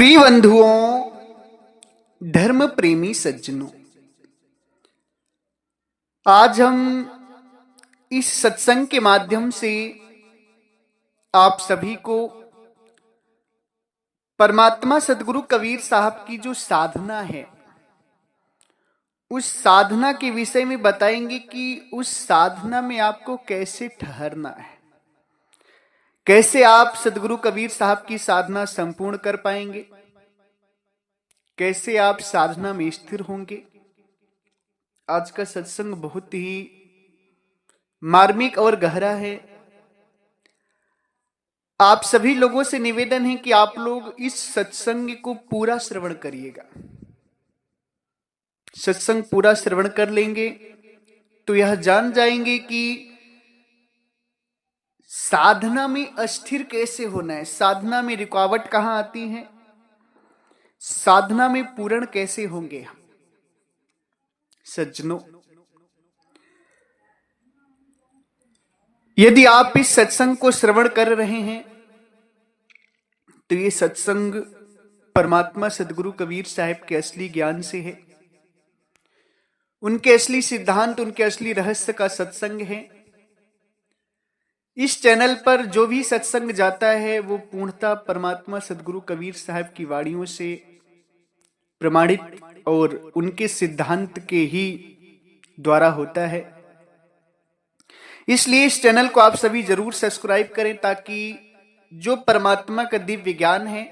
प्रिय बंधुओं, धर्म प्रेमी सज्जनों, आज हम इस सत्संग के माध्यम से आप सभी को परमात्मा सदगुरु कबीर साहब की जो साधना है उस साधना के विषय में बताएंगे कि उस साधना में आपको कैसे ठहरना है, कैसे आप सदगुरु कबीर साहब की साधना संपूर्ण कर पाएंगे, कैसे आप साधना में स्थिर होंगे। आज का सत्संग बहुत ही मार्मिक और गहरा है। आप सभी लोगों से निवेदन है कि आप लोग इस सत्संग को पूरा श्रवण करिएगा। सत्संग पूरा श्रवण कर लेंगे तो यह जान जाएंगे कि साधना में अस्थिर कैसे होना है, साधना में रुकावट कहां आती है, साधना में पूर्ण कैसे होंगे। सज्जनों, यदि आप इस सत्संग को श्रवण कर रहे हैं तो ये सत्संग परमात्मा सदगुरु कबीर साहब के असली ज्ञान से है, उनके असली सिद्धांत, उनके असली रहस्य का सत्संग है। इस चैनल पर जो भी सत्संग जाता है वो पूर्णतः परमात्मा सदगुरु कबीर साहब की वाणियों से प्रमाणित और उनके सिद्धांत के ही द्वारा होता है। इसलिए इस चैनल को आप सभी जरूर सब्सक्राइब करें ताकि जो परमात्मा का दिव्य ज्ञान है,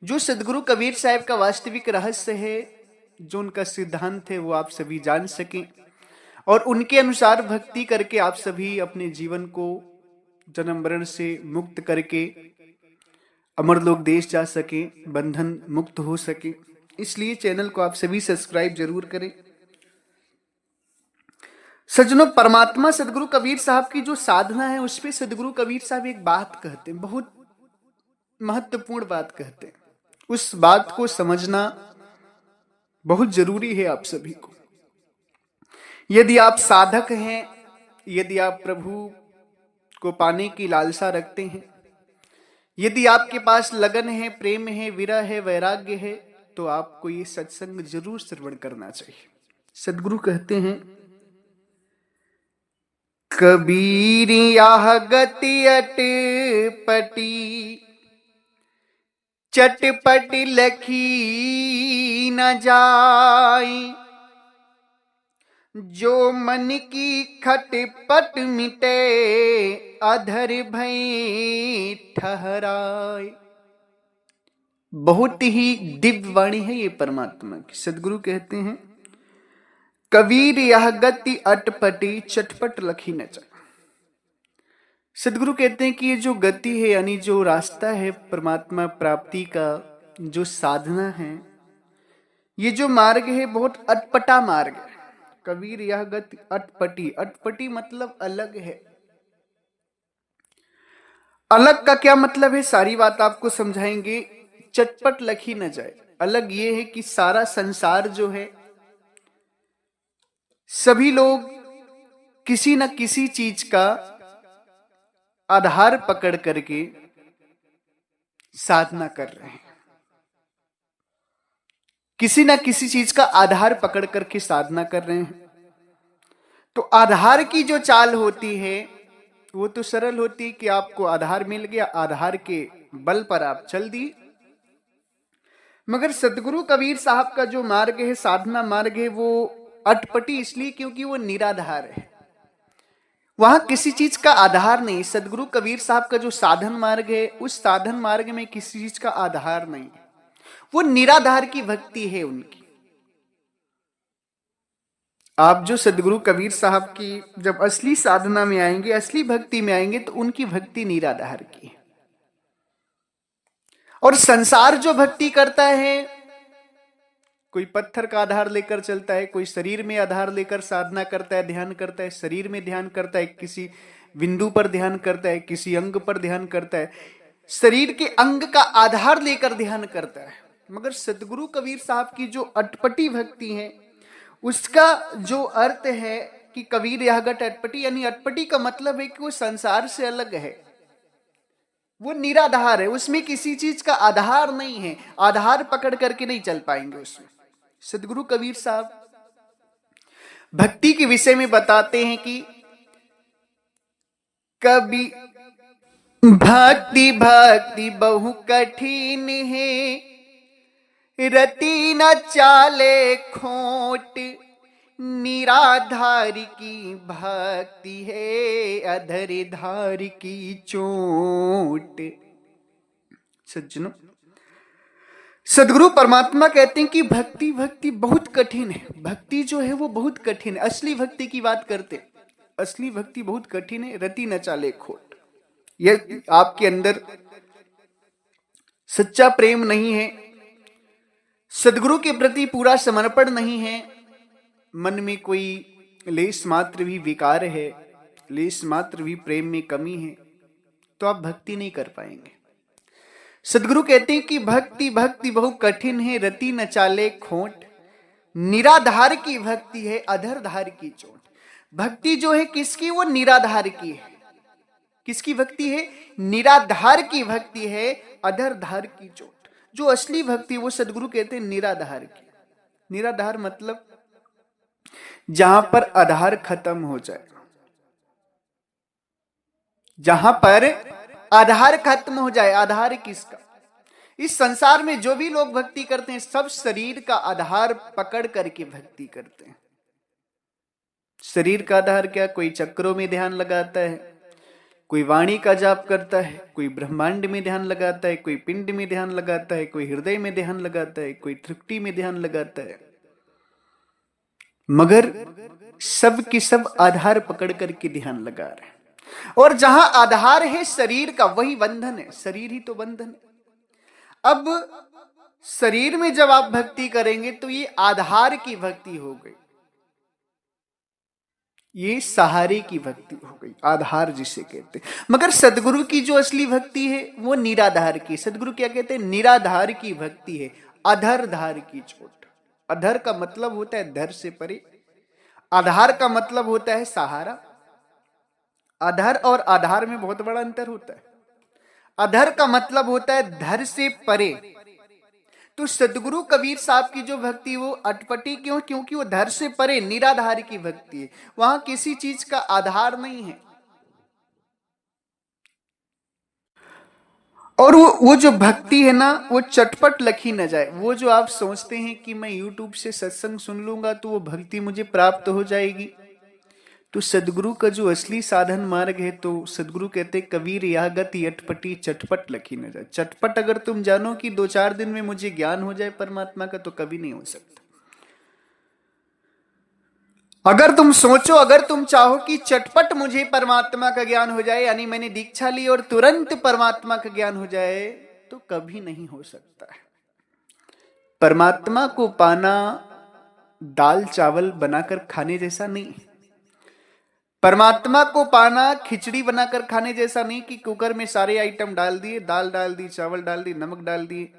जो सदगुरु कबीर साहब का वास्तविक रहस्य है, जो उनका सिद्धांत है, वो आप सभी जान सकें और उनके अनुसार भक्ति करके आप सभी अपने जीवन को जन्म मरण से मुक्त करके अमरलोक देश जा सके, बंधन मुक्त हो सके। इसलिए चैनल को आप सभी सब्सक्राइब जरूर करें। सज्जनों, परमात्मा सदगुरु कबीर साहब की जो साधना है उस पे सदगुरु कबीर साहब एक बात कहते हैं, बहुत महत्वपूर्ण बात कहते हैं। उस बात को समझना बहुत जरूरी है आप सभी को। यदि आप साधक हैं, यदि आप प्रभु को पाने की लालसा रखते हैं, यदि आपके पास लगन है, प्रेम है, विरह है, वैराग्य है, तो आपको ये सत्संग जरूर श्रवण करना चाहिए। सदगुरु कहते हैं, कबीर यह गति अटपटी चटपट लखी न जाई, जो मन की खटपट मिटे अधर भई ठहराए। बहुत ही दिव्य वाणी है ये परमात्मा की। सदगुरु कहते हैं, कबीर यह गति अटपटी चटपट लखी न जाए। सदगुरु कहते हैं कि ये जो गति है, यानी जो रास्ता है परमात्मा प्राप्ति का, जो साधना है, ये जो मार्ग है बहुत अटपटा मार्ग है। कबीर यह गति अटपटी, अटपटी मतलब अलग है। अलग का क्या मतलब है, सारी बात आपको समझाएंगे। चटपट लखी न जाए, अलग ये है कि सारा संसार जो है, सभी लोग किसी न किसी चीज का आधार पकड़ करके साधना कर रहे हैं, किसी न किसी चीज का आधार पकड़ करके साधना कर रहे हैं। तो आधार की जो चाल होती है वो तो सरल होती है कि आपको आधार मिल गया, आधार के बल पर आप चल दिए। मगर सदगुरु कबीर साहब का जो मार्ग है, साधना मार्ग है, वो अटपटी इसलिए क्योंकि वो निराधार है। वहां किसी चीज का आधार नहीं। सदगुरु कबीर साहब का जो साधन मार्ग है, उस साधन मार्ग में किसी चीज का आधार नहीं है। वो निराधार की भक्ति है उनकी। आप जो सदगुरु कबीर साहब की जब असली साधना में आएंगे, असली भक्ति में आएंगे, तो उनकी भक्ति निराधार की है। और संसार जो भक्ति करता है, कोई पत्थर का आधार लेकर चलता है, कोई शरीर में आधार लेकर साधना करता है, ध्यान करता है, शरीर में ध्यान करता है, किसी बिंदु पर ध्यान करता है, किसी अंग पर ध्यान करता है, शरीर के अंग का आधार लेकर ध्यान करता है। मगर सदगुरु कबीर साहब की जो अटपटी भक्ति है, उसका जो अर्थ है कि कबीर यह गति अटपटी, यानी अटपटी का मतलब है कि वो संसार से अलग है, वो निराधार है, उसमें किसी चीज का आधार नहीं है, आधार पकड़ करके नहीं चल पाएंगे उसमें। सदगुरु कबीर साहब भक्ति के विषय में बताते हैं कि कभी भक्ति भक्ति बहु कठिन है, रति न चाले खोट, निराधार की भक्ति है, अधर धार की चोट। सज्जनों, सदगुरु परमात्मा कहते हैं कि भक्ति भक्ति बहुत कठिन है। भक्ति जो है वो बहुत कठिन है। असली भक्ति की बात करते, असली भक्ति बहुत कठिन है, रति न चाले खोट। यह आपके अंदर सच्चा प्रेम नहीं है, सदगुरु के प्रति पूरा समर्पण नहीं है, मन में कोई लेस मात्र भी विकार है, लेस मात्र भी प्रेम में कमी है, तो आप भक्ति नहीं कर पाएंगे। सदगुरु कहते हैं कि भक्ति भक्ति बहु कठिन है, रति न चाले खोट, निराधार की भक्ति है, अधर धार की चोट। भक्ति जो है किसकी, वो निराधार की है। किसकी भक्ति है? निराधार की भक्ति है, अधर धार की चोट। जो असली भक्ति वो सदगुरु कहते हैं निराधार की। निराधार मतलब जहां पर आधार खत्म हो जाए, जहां पर आधार खत्म हो जाए। आधार किसका? इस संसार में जो भी लोग भक्ति करते हैं सब शरीर का आधार पकड़ करके भक्ति करते हैं। शरीर का आधार क्या? कोई चक्रों में ध्यान लगाता है, कोई वाणी का जाप करता है, कोई ब्रह्मांड में ध्यान लगाता है, कोई पिंड में ध्यान लगाता है, कोई हृदय में ध्यान लगाता है, कोई त्रिकुटी में ध्यान लगाता है, मगर सब के सब आधार पकड़ करके ध्यान लगा रहे हैं। और जहां आधार है शरीर का, वही बंधन है। शरीर ही तो बंधन है। अब शरीर में जब आप भक्ति करेंगे तो ये आधार की भक्ति हो गई, ये सहारे की भक्ति हो गई, आधार जिसे कहते हैं। मगर सदगुरु की जो असली भक्ति है वो निराधार की। सदगुरु क्या कहते हैं? निराधार की भक्ति है, अधर धार की चोट। अधर का मतलब होता है धर से परे, आधार का मतलब होता है सहारा। अधर और आधार में बहुत बड़ा अंतर होता है। अधर का मतलब होता है धर से परे। तो सदगुरु कबीर साहब की जो भक्ति वो अटपटी क्यों? क्योंकि वो धर से परे निराधार की भक्ति है, वहां किसी चीज का आधार नहीं है। और वो जो भक्ति है ना, वो चटपट लखी न जाए। वो जो आप सोचते हैं कि मैं YouTube से सत्संग सुन लूंगा तो वो भक्ति मुझे प्राप्त हो जाएगी, तो सदगुरु का जो असली साधन मार्ग है, तो सदगुरु कहते कबीर यह गति अटपटी चटपट लखी न जाए। चटपट अगर तुम जानो कि 2-4 दिन में मुझे ज्ञान हो जाए परमात्मा का, तो कभी नहीं हो सकता। अगर तुम सोचो, अगर तुम चाहो कि चटपट मुझे परमात्मा का ज्ञान हो जाए, यानी मैंने दीक्षा ली और तुरंत परमात्मा का ज्ञान हो जाए, तो कभी नहीं हो सकता है। परमात्मा को पाना दाल चावल बनाकर खाने जैसा नहीं। परमात्मा को पाना खिचड़ी बनाकर खाने जैसा नहीं कि कुकर में सारे आइटम डाल दिए, दाल डाल दी, चावल डाल दी, नमक डाल दिए,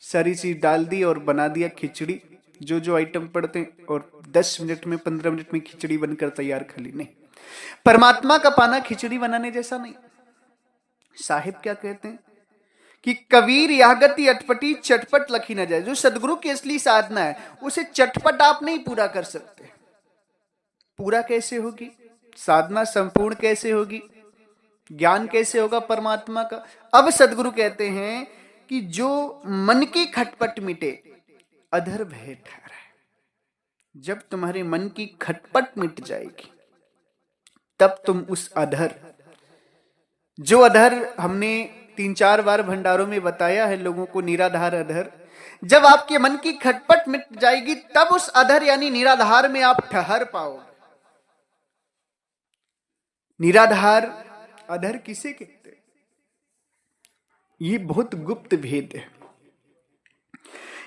सारी चीज डाल दी और बना दिया खिचड़ी। जो जो आइटम पड़ते हैं और 10 मिनट में 15 मिनट में खिचड़ी बनकर तैयार खाली नहीं। परमात्मा का पाना खिचड़ी बनाने जैसा नहीं। साहिब क्या कहते हैं कि कबीर यह गति अटपटी चटपट लखी न जाए। जो सदगुरु की असली साधना है उसे चटपट आप नहीं पूरा कर सकते। पूरा कैसे होगी? साधना संपूर्ण कैसे होगी? ज्ञान कैसे होगा परमात्मा का? अब सदगुरु कहते हैं कि जो मन की खटपट मिटे, अधर भय ठहरे। जब तुम्हारे मन की खटपट मिट जाएगी, तब तुम उस अधर, जो अधर हमने 3-4 बार भंडारों में बताया है लोगों को, निराधार अधर, जब आपके मन की खटपट मिट जाएगी तब उस अधर यानी निराधार में आप ठहर पाओगे। निराधार अधर किसे कहते हैं? ये बहुत गुप्त भेद है।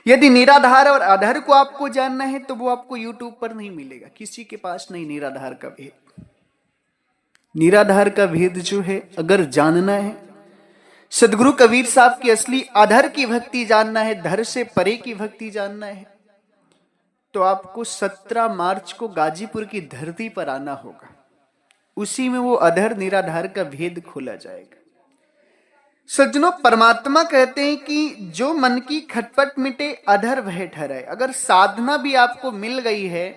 यदि निराधार और अधर को आपको जानना है तो वो आपको YouTube पर नहीं मिलेगा, किसी के पास नहीं। निराधार का भेद, निराधार का भेद जो है अगर जानना है, सदगुरु कबीर साहब की असली अधर की भक्ति जानना है, धर से परे की भक्ति जानना है, तो आपको 17 मार्च को गाजीपुर की धरती पर आना होगा। उसी में वो अधर निराधार का भेद खोला जाएगा। सज्जनों, परमात्मा कहते हैं कि जो मन की खटपट मिटे अधर वह ठहराए। अगर साधना भी आपको मिल गई है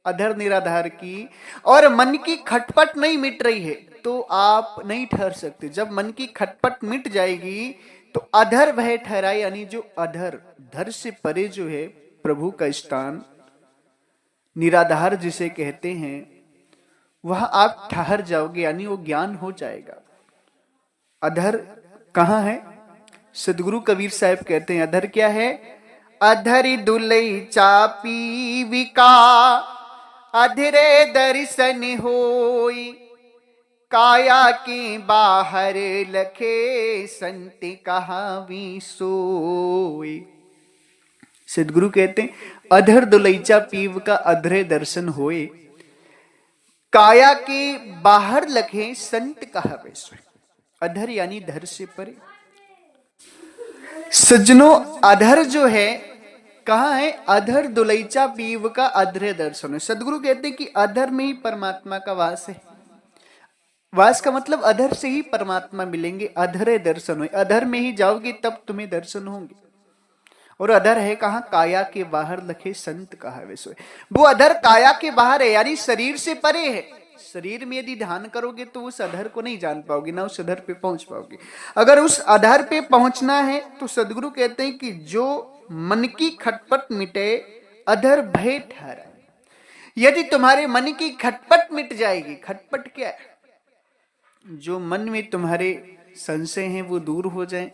अधर निराधार की, और मन की खटपट नहीं मिट रही है, तो आप नहीं ठहर सकते। जब मन की खटपट मिट जाएगी तो अधर वह ठहराए, यानी जो अधर, धर से परे जो है प्रभु का स्थान, निराधार जिसे कहते हैं, वह आप ठहर जाओगे, यानी वो ज्ञान हो जाएगा। अधर कहां है? सदगुरु कबीर साहब कहते हैं अधर क्या है? अधर दुलई चापी विका, अधरे दर्शन होई, काया के बाहर लखे संत कहावी सोई। सदगुरु कहते हैं अधर दुलैचा पीव का अधरे दर्शन होए, काया के बाहर लखे संत कहावे सोई। अधर यानी धर से परे। सज्जनों, अधर जो है कहां है? अधर दुलैचा पीव का अधरे दर्शन है। सदगुरु कहते हैं कि अधर में ही परमात्मा का वास है। वास का मतलब अधर से ही परमात्मा मिलेंगे, अधरे दर्शन हो। अधर में ही जाओगे तब तुम्हें दर्शन होंगे। और अधर है कहां? काया के बाहर लखे संत कहावे सोए। वो अधर काया के बाहर है, यानी शरीर से परे है। शरीर में यदि ध्यान करोगे तो उस अधर को नहीं जान पाओगे, ना उस अधर पे पहुंच पाओगे। अगर उस अधर पे पहुंचना है तो सदगुरु कहते हैं कि जो मन की खटपट मिटे अधर भय ठहराए। यदि तुम्हारे मन की खटपट मिट जाएगी, खटपट क्या है? जो मन में तुम्हारे संशय हैं वो दूर हो जाए,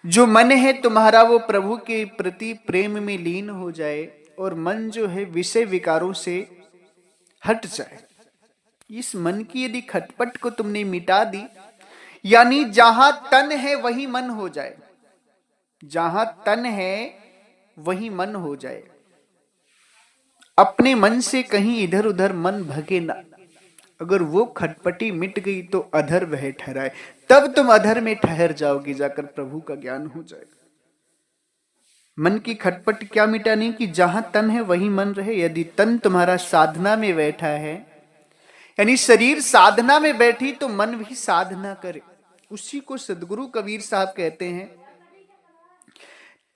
जो मन है तुम्हारा वो प्रभु के प्रति प्रेम में लीन हो जाए, और मन जो है विषय विकारों से हट जाए। इस मन की यदि खटपट को तुमने मिटा दी, यानी जहां तन है वही मन हो जाए, जहां तन है वही मन हो जाए। अपने मन से कहीं इधर उधर मन भगे ना। अगर वो खटपटी मिट गई तो अधर वह ठहराए, तब तुम अधर में ठहर जाओगे, जाकर प्रभु का ज्ञान हो जाएगा। मन की खटपट क्या मिटानी? कि जहां तन है वही मन रहे। यदि तन तुम्हारा साधना में बैठा है, यानी शरीर साधना में बैठी, तो मन भी साधना करे। उसी को सदगुरु कबीर साहब कहते हैं,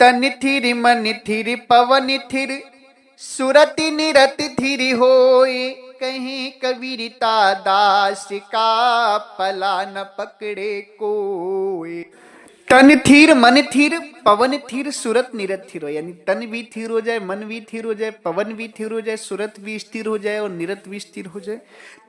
तन थिर मन थिर पवन थिर, सुरति निरत थिर होए, कहीं कबीरता दास का पला न पकड़े कोई। तन थीर मन थीर पवन थीर सुरत निरत थीर हो, यानी तन भी थीर हो जाए, मन भी थीर हो जाए, पवन भी थीर हो जाए, सुरत भी स्थिर हो जाए और निरत भी स्थिर हो जाए,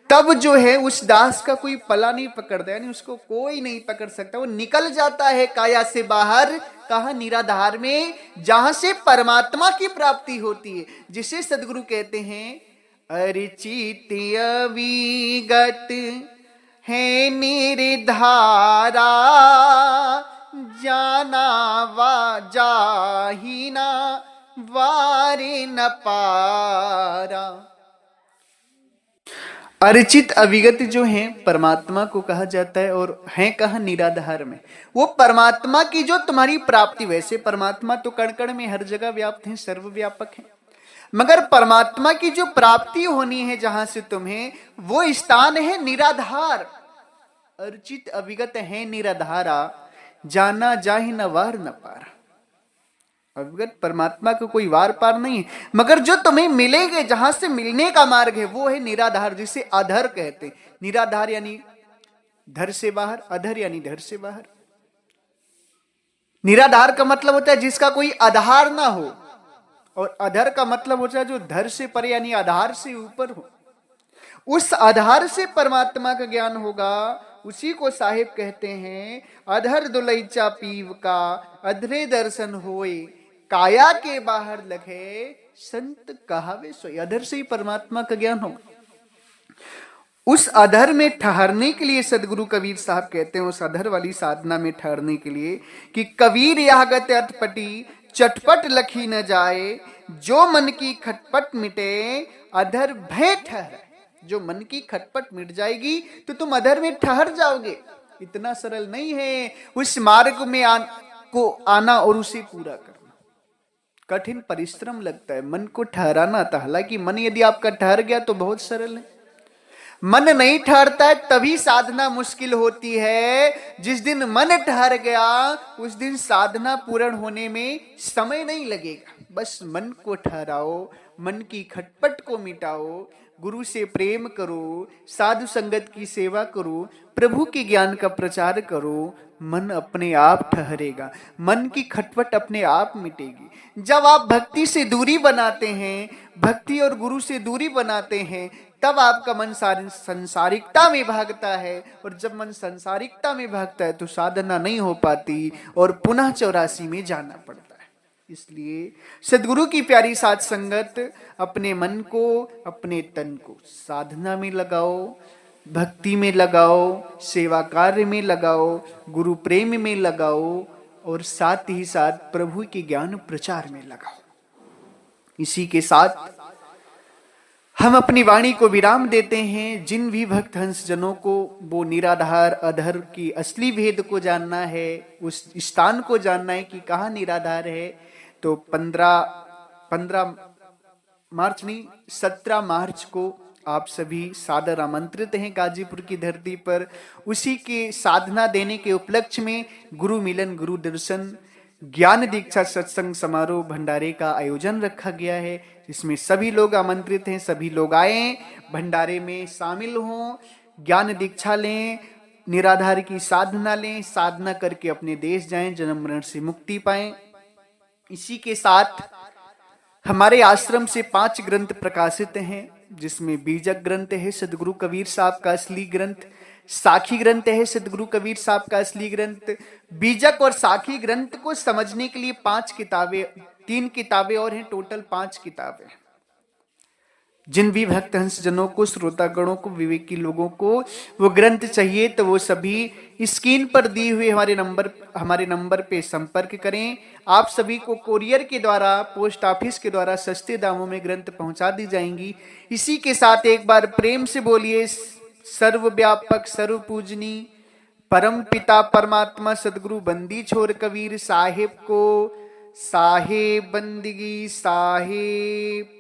तब जो है उस दास का कोई पला नहीं पकड़ता, यानी उसको कोई नहीं पकड़ सकता। वो निकल जाता है काया से बाहर, कहा? निराधार में, जहां से परमात्मा की प्राप्ति होती है, जिसे सदगुरु कहते हैं अर्चित अविगत है निर्धारा, जाना वा जाहिना वारे न पारा। अर्चित अविगत जो है परमात्मा को कहा जाता है, और है कहा? निराधार में। वो परमात्मा की जो तुम्हारी प्राप्ति, वैसे परमात्मा तो कण कण में हर जगह व्याप्त है, सर्वव्यापक है, मगर परमात्मा की जो प्राप्ति होनी है जहां से तुम्हें, वो स्थान है निराधार। अर्चित अविगत है निराधारा, जाना जाहि न वार न पार। अविगत परमात्मा को कोई वार पार नहीं है, मगर जो तुम्हें मिलेंगे, जहां से मिलने का मार्ग है, वो है निराधार, जिसे अधर कहते हैं। निराधार यानी धर से बाहर, अधर यानी धर से बाहर। निराधार का मतलब होता है जिसका कोई आधार ना हो, और अधर का मतलब होता है जो धर से परे यानी आधार से ऊपर हो। उस आधार से परमात्मा का ज्ञान होगा, उसी को साहिब कहते हैं अधर दुलैचा पीव का अधरे दर्शन होए, काया के बाहर लगे संत कहावे सोई। अधर से ही परमात्मा का ज्ञान होगा। उस अधर में ठहरने के लिए सदगुरु कबीर साहब कहते हैं, उस अधर वाली साधना में ठहरने के लिए, कि कबीर यह गत अटपटी चटपट लखी न जाए, जो मन की खटपट मिटे अधर भय ठहर। जो मन की खटपट मिट जाएगी तो तुम अधर में ठहर जाओगे। इतना सरल नहीं है उस मार्ग में आना और उसे पूरा करना। कठिन परिश्रम लगता है मन को ठहराना था। हालांकि मन यदि आपका ठहर गया तो बहुत सरल है। मन नहीं ठहरता है तभी साधना मुश्किल होती है। जिस दिन मन ठहर गया उस दिन साधना पूर्ण होने में समय नहीं लगेगा। बस मन को ठहराओ, मन की खटपट को मिटाओ, गुरु से प्रेम करो, साधु संगत की सेवा करो, प्रभु के ज्ञान का प्रचार करो, मन अपने आप ठहरेगा, मन की खटपट अपने आप मिटेगी। जब आप भक्ति से दूरी बनाते हैं, भक्ति और गुरु से दूरी बनाते हैं, तब आपका मन संसारिकता में भागता है, और जब मन संसारिकता में भागता है तो साधना नहीं हो पाती और पुनः 84 में जाना पड़ता है। इसलिए सदगुरु की प्यारी साथ संगत, अपने मन को, अपने तन को साधना में लगाओ, भक्ति में लगाओ, सेवा कार्य में लगाओ, गुरु प्रेम में लगाओ, और साथ ही साथ प्रभु के ज्ञान प्रचार में लगाओ। इसी के साथ हम अपनी वाणी को विराम देते हैं। जिन भी भक्त हंस जनों को वो निराधार अधर की असली भेद को जानना है, उस स्थान को जानना है कि कहाँ निराधार है, तो 15 मार्च नहीं 17 मार्च को आप सभी सादर आमंत्रित हैं गाजीपुर की धरती पर। उसी के साधना देने के उपलक्ष्य में गुरु मिलन, गुरु दर्शन, ज्ञान दीक्षा सत्संग समारोह भंडारे का आयोजन रखा गया है, जिसमें सभी लोग आमंत्रित हैं। सभी लोग आए, भंडारे में शामिल हों, ज्ञान दीक्षा लें, निराधार की साधना लें, साधना करके अपने देश जाएं, जन्म मरण से मुक्ति पाएं। इसी के साथ हमारे आश्रम से 5 ग्रंथ प्रकाशित हैं, जिसमें बीजक ग्रंथ है सदगुरु कबीर साहब का असली ग्रंथ, साखी ग्रंथ है सदगुरु कबीर साहब का असली ग्रंथ। बीजक और साखी ग्रंथ को समझने के लिए 5 किताबें, 3 किताबें और हैं, टोटल 5 किताबें। जिन भी भक्त हंस जनों को, श्रोतागणों को, विवेकी लोगों को वो ग्रंथ चाहिए तो वो सभी स्क्रीन पर दी हुए हमारे नंबर पे संपर्क करें। आप सभी को कोरियर के द्वारा, पोस्ट ऑफिस के द्वारा सस्ते दामों में ग्रंथ पहुंचा दी जाएंगी। इसी के साथ एक बार प्रेम से बोलिए, सर्वव्यापक सर्व पूजनी परम पिता परमात्मा सदगुरु बंदी छोर कबीर साहिब को साहेब बंदगी साहेब।